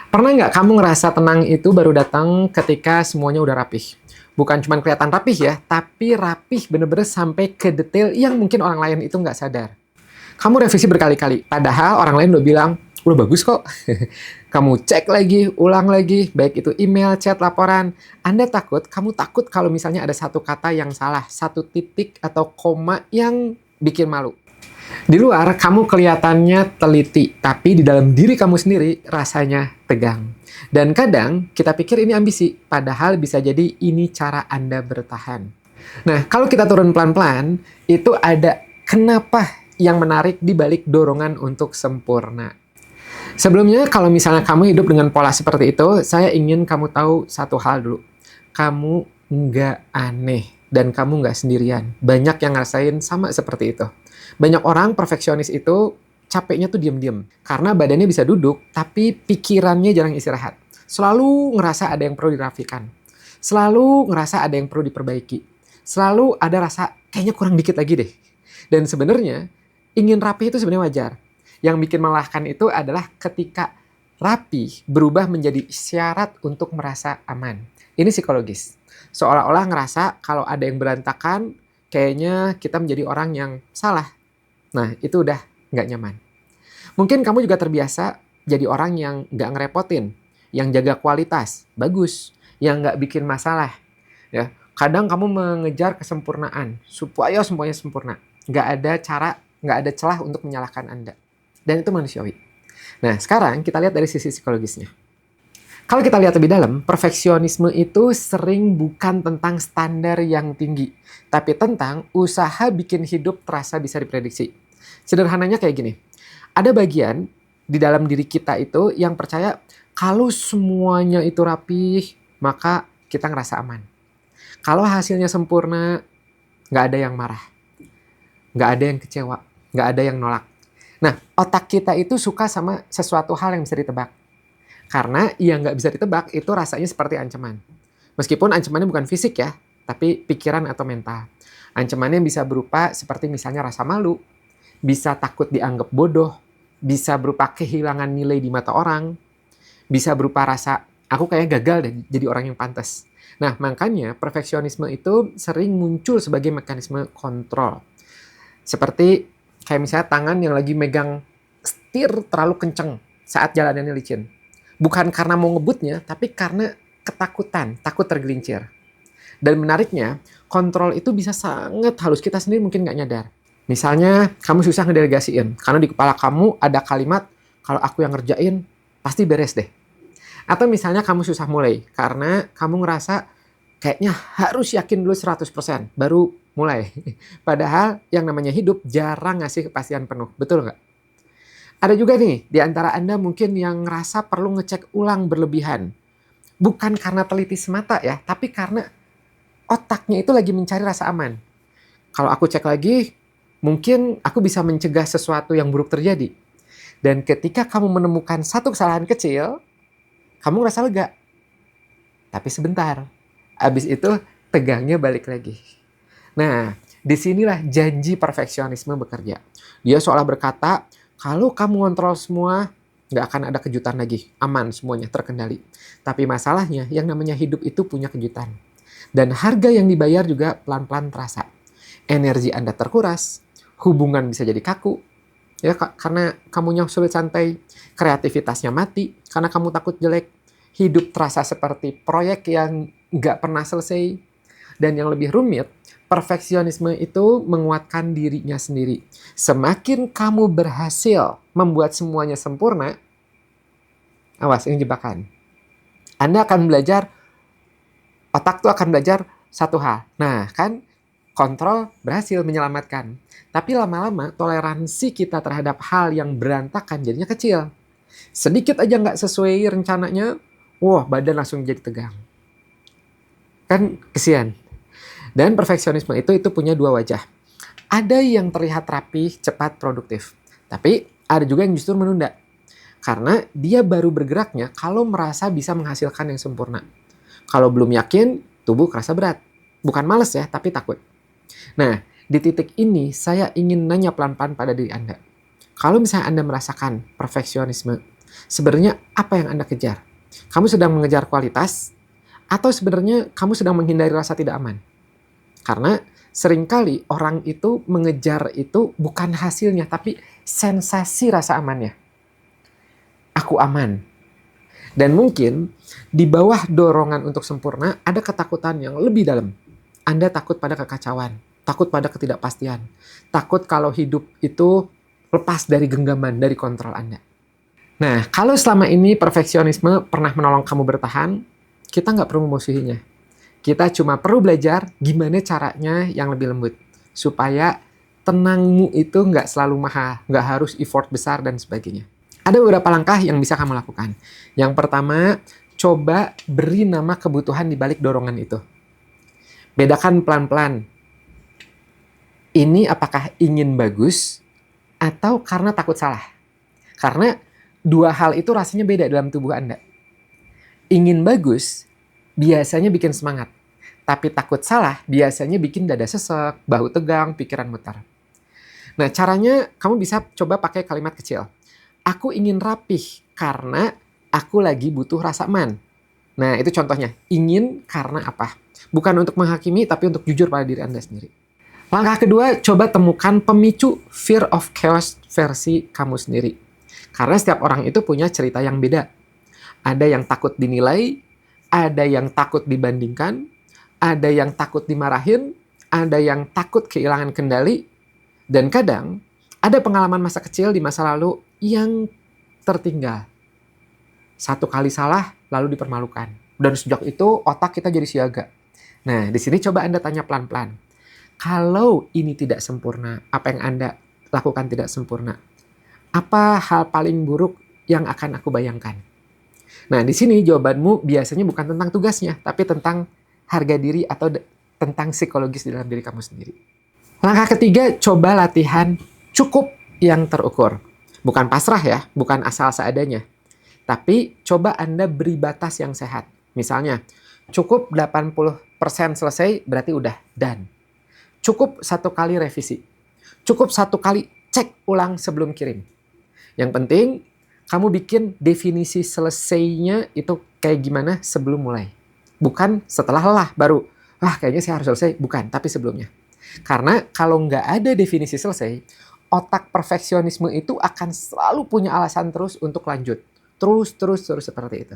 Pernah nggak kamu ngerasa tenang itu baru datang ketika semuanya udah rapih? Bukan cuma kelihatan rapih ya, tapi rapih bener-bener sampai ke detail yang mungkin orang lain itu nggak sadar. Kamu revisi berkali-kali, padahal orang lain udah bilang, udah bagus kok. Kamu cek lagi, ulang lagi, baik itu email, chat, laporan. Anda takut, kamu takut kalau misalnya ada satu kata yang salah, satu titik atau koma yang bikin malu. Di luar, kamu kelihatannya teliti, tapi di dalam diri kamu sendiri rasanya tegang. Dan kadang kita pikir ini ambisi, padahal bisa jadi ini cara Anda bertahan. Nah, kalau kita turun pelan-pelan, itu ada kenapa yang menarik di balik dorongan untuk sempurna. Sebelumnya, kalau misalnya kamu hidup dengan pola seperti itu, saya ingin kamu tahu satu hal dulu. Kamu nggak aneh dan kamu nggak sendirian. Banyak yang ngerasain sama seperti itu. Banyak orang perfeksionis itu capeknya tuh diem-diem. Karena badannya bisa duduk, tapi pikirannya jarang istirahat. Selalu ngerasa ada yang perlu dirapikan. Selalu ngerasa ada yang perlu diperbaiki. Selalu ada rasa, kayaknya kurang dikit lagi deh. Dan sebenarnya, ingin rapi itu sebenarnya wajar. Yang bikin melelahkan itu adalah ketika rapi berubah menjadi syarat untuk merasa aman. Ini psikologis. Seolah-olah ngerasa kalau ada yang berantakan, kayaknya kita menjadi orang yang salah. Nah, itu udah nggak nyaman. Mungkin kamu juga terbiasa jadi orang yang nggak ngerepotin, yang jaga kualitas, bagus, yang nggak bikin masalah. Ya, kadang kamu mengejar kesempurnaan supaya semuanya sempurna. Nggak ada cara, nggak ada celah untuk menyalahkan Anda. Dan itu manusiawi. Nah, sekarang kita lihat dari sisi psikologisnya. Kalau kita lihat lebih dalam, perfeksionisme itu sering bukan tentang standar yang tinggi, tapi tentang usaha bikin hidup terasa bisa diprediksi. Sederhananya kayak gini, ada bagian di dalam diri kita itu yang percaya kalau semuanya itu rapih, maka kita ngerasa aman. Kalau hasilnya sempurna, nggak ada yang marah, nggak ada yang kecewa, nggak ada yang nolak. Nah, otak kita itu suka sama sesuatu hal yang bisa ditebak. Karena yang nggak bisa ditebak itu rasanya seperti ancaman. Meskipun ancamannya bukan fisik ya, tapi pikiran atau mental. Ancamannya bisa berupa seperti misalnya rasa malu, bisa takut dianggap bodoh, bisa berupa kehilangan nilai di mata orang, bisa berupa rasa, aku kayaknya gagal deh jadi orang yang pantas. Nah, makanya perfeksionisme itu sering muncul sebagai mekanisme kontrol. Seperti kayak misalnya tangan yang lagi megang setir terlalu kenceng saat jalanannya licin. Bukan karena mau ngebutnya, tapi karena ketakutan, takut tergelincir. Dan menariknya, kontrol itu bisa sangat halus. Kita sendiri mungkin nggak nyadar. Misalnya, kamu susah ngedelegasiin. Karena di kepala kamu ada kalimat, kalau aku yang ngerjain, pasti beres deh. Atau misalnya kamu susah mulai. Karena kamu ngerasa, kayaknya harus yakin dulu 100%, baru mulai. Padahal yang namanya hidup jarang ngasih kepastian penuh. Betul nggak? Ada juga nih, di antara Anda mungkin yang ngerasa perlu ngecek ulang berlebihan. Bukan karena teliti semata ya, tapi karena otaknya itu lagi mencari rasa aman. Kalau aku cek lagi, mungkin aku bisa mencegah sesuatu yang buruk terjadi. Dan ketika kamu menemukan satu kesalahan kecil, kamu ngerasa lega. Tapi sebentar, abis itu tegangnya balik lagi. Nah, disinilah janji perfeksionisme bekerja. Dia seolah berkata, kalau kamu kontrol semua, nggak akan ada kejutan lagi. Aman semuanya, terkendali. Tapi masalahnya, yang namanya hidup itu punya kejutan. Dan harga yang dibayar juga pelan-pelan terasa. Energi Anda terkuras, hubungan bisa jadi kaku, ya karena kamunya sulit santai, kreativitasnya mati, karena kamu takut jelek, hidup terasa seperti proyek yang nggak pernah selesai. Dan yang lebih rumit, perfeksionisme itu menguatkan dirinya sendiri. Semakin kamu berhasil membuat semuanya sempurna, awas ini jebakan. Anda akan belajar, otak tuh akan belajar satu hal. Nah kan, kontrol berhasil menyelamatkan. Tapi lama-lama toleransi kita terhadap hal yang berantakan jadinya kecil. Sedikit aja nggak sesuai rencananya, wah badan langsung jadi tegang. Kan kesian. Dan perfeksionisme itu punya dua wajah. Ada yang terlihat rapi, cepat, produktif. Tapi ada juga yang justru menunda. Karena dia baru bergeraknya kalau merasa bisa menghasilkan yang sempurna. Kalau belum yakin, tubuh kerasa berat. Bukan males ya, tapi takut. Nah, di titik ini saya ingin nanya pelan-pelan pada diri Anda. Kalau misalnya Anda merasakan perfeksionisme, Sebenarnya apa yang Anda kejar? Kamu sedang mengejar kualitas atau sebenarnya kamu sedang menghindari rasa tidak aman? Karena seringkali orang itu mengejar itu bukan hasilnya, tapi sensasi rasa amannya. Aku aman. Dan mungkin di bawah dorongan untuk sempurna ada ketakutan yang lebih dalam. Anda takut pada kekacauan, takut pada ketidakpastian, takut kalau hidup itu lepas dari genggaman, dari kontrol Anda. Nah, kalau selama ini perfeksionisme pernah menolong kamu bertahan, kita nggak perlu memusuhinya. Kita cuma perlu belajar gimana caranya yang lebih lembut. Supaya tenangmu itu nggak selalu mahal, nggak harus effort besar dan sebagainya. Ada beberapa langkah yang bisa kamu lakukan. Yang pertama, coba beri nama kebutuhan di balik dorongan itu. Bedakan pelan-pelan. Ini apakah ingin bagus atau karena takut salah? Karena dua hal itu rasanya beda dalam tubuh Anda. Ingin bagus biasanya bikin semangat. Tapi takut salah biasanya bikin dada sesek, bahu tegang, pikiran mutar. Nah, caranya kamu bisa coba pakai kalimat kecil. Aku ingin rapih karena aku lagi butuh rasa aman. Nah, itu contohnya. Ingin karena apa? Bukan untuk menghakimi, tapi untuk jujur pada diri Anda sendiri. Langkah kedua, coba temukan pemicu fear of chaos versi kamu sendiri. Karena setiap orang itu punya cerita yang beda. Ada yang takut dinilai, ada yang takut dibandingkan, ada yang takut dimarahin, ada yang takut kehilangan kendali, dan kadang ada pengalaman masa kecil di masa lalu yang tertinggal. Satu kali salah, lalu dipermalukan. Dan sejak itu, otak kita jadi siaga. Nah, di sini coba Anda tanya pelan-pelan. Kalau ini tidak sempurna, apa yang Anda lakukan tidak sempurna? Apa hal paling buruk yang akan aku bayangkan? Nah, di sini jawabanmu biasanya bukan tentang tugasnya, tapi tentang harga diri atau tentang psikologis di dalam diri kamu sendiri. Langkah ketiga, coba latihan cukup yang terukur. Bukan pasrah ya, bukan asal seadanya. Tapi coba Anda beri batas yang sehat. Misalnya, cukup 80% selesai berarti udah done. Cukup 1 kali revisi. Cukup 1 kali cek ulang sebelum kirim. Yang penting, kamu bikin definisi selesainya itu kayak gimana sebelum mulai. Bukan setelah lelah baru, kayaknya saya harus selesai. Bukan, tapi sebelumnya. Karena kalau nggak ada definisi selesai, otak perfeksionisme itu akan selalu punya alasan terus untuk lanjut. Terus seperti itu.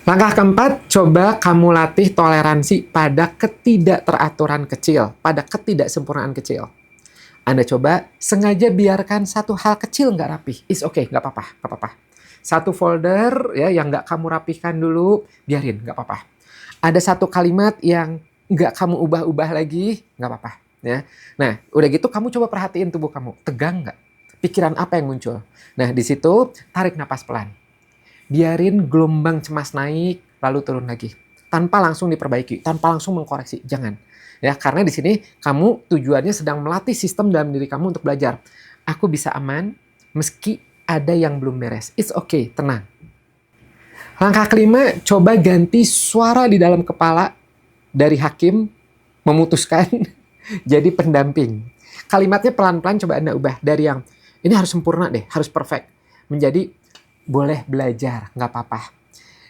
Langkah keempat, coba kamu latih toleransi pada ketidakteraturan kecil, pada ketidaksempurnaan kecil. Anda coba sengaja biarkan satu hal kecil nggak rapih. It's okay, nggak apa-apa. Satu folder ya yang nggak kamu rapihkan dulu, biarin, nggak apa-apa. Ada satu kalimat yang nggak kamu ubah-ubah lagi, nggak apa-apa. Ya. Nah, udah gitu kamu coba perhatiin tubuh kamu. Tegang nggak? Pikiran apa yang muncul? Nah, di situ tarik napas pelan. Biarin gelombang cemas naik, lalu turun lagi. Tanpa langsung diperbaiki, tanpa langsung mengkoreksi. Jangan. Ya, karena di sini kamu tujuannya sedang melatih sistem dalam diri kamu untuk belajar. Aku bisa aman meski ada yang belum beres. It's okay, tenang. Langkah kelima, coba ganti suara di dalam kepala dari hakim memutuskan jadi pendamping. Kalimatnya pelan-pelan coba Anda ubah dari yang ini harus sempurna deh, harus perfect, menjadi boleh belajar, nggak apa-apa.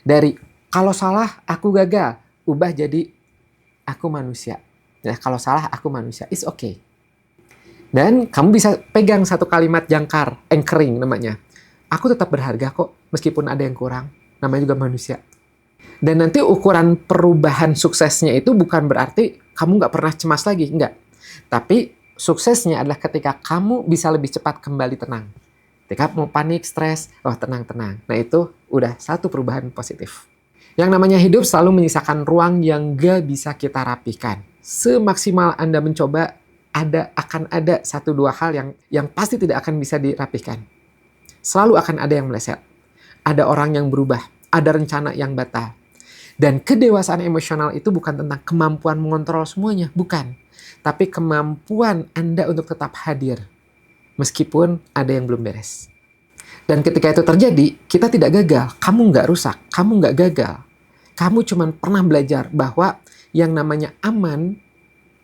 Dari kalau salah aku gagal, ubah jadi aku manusia. Ya, kalau salah aku manusia, it's okay. Dan kamu bisa pegang satu kalimat jangkar, anchoring namanya. Aku tetap berharga kok, meskipun ada yang kurang. Namanya juga manusia. Dan nanti ukuran perubahan suksesnya itu bukan berarti kamu nggak pernah cemas lagi, enggak. Tapi suksesnya adalah ketika kamu bisa lebih cepat kembali tenang. Ketika mau panik, stres, tenang. Nah itu udah satu perubahan positif. Yang namanya hidup selalu menyisakan ruang yang gak bisa kita rapihkan. Semaksimal Anda mencoba, akan ada 1-2 hal yang pasti tidak akan bisa dirapihkan. Selalu akan ada yang meleset. Ada orang yang berubah, ada rencana yang batal. Dan kedewasaan emosional itu bukan tentang kemampuan mengontrol semuanya, bukan. Tapi kemampuan Anda untuk tetap hadir, meskipun ada yang belum beres. Dan ketika itu terjadi, kita tidak gagal. Kamu nggak rusak, kamu nggak gagal. Kamu cuma pernah belajar bahwa yang namanya aman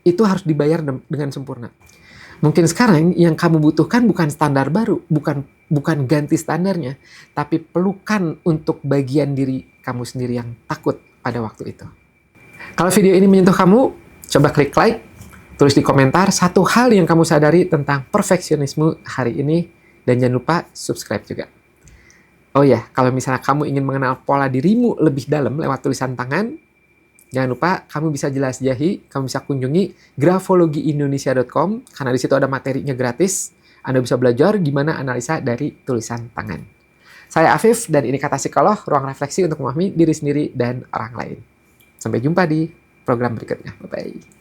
itu harus dibayar dengan sempurna. Mungkin sekarang yang kamu butuhkan bukan standar baru, bukan ganti standarnya, tapi pelukan untuk bagian diri kamu sendiri yang takut pada waktu itu. Kalau video ini menyentuh kamu, coba klik like, tulis di komentar satu hal yang kamu sadari tentang perfeksionisme hari ini, dan jangan lupa subscribe juga. Oh ya, kalau misalnya kamu ingin mengenal pola dirimu lebih dalam lewat tulisan tangan, jangan lupa kamu bisa jelajahi, kamu bisa kunjungi grafologiindonesia.com, karena di situ ada materinya gratis. Anda bisa belajar gimana analisa dari tulisan tangan. Saya Afif, dan ini Kata Psikolog, ruang refleksi untuk memahami diri sendiri dan orang lain. Sampai jumpa di program berikutnya. Bye-bye.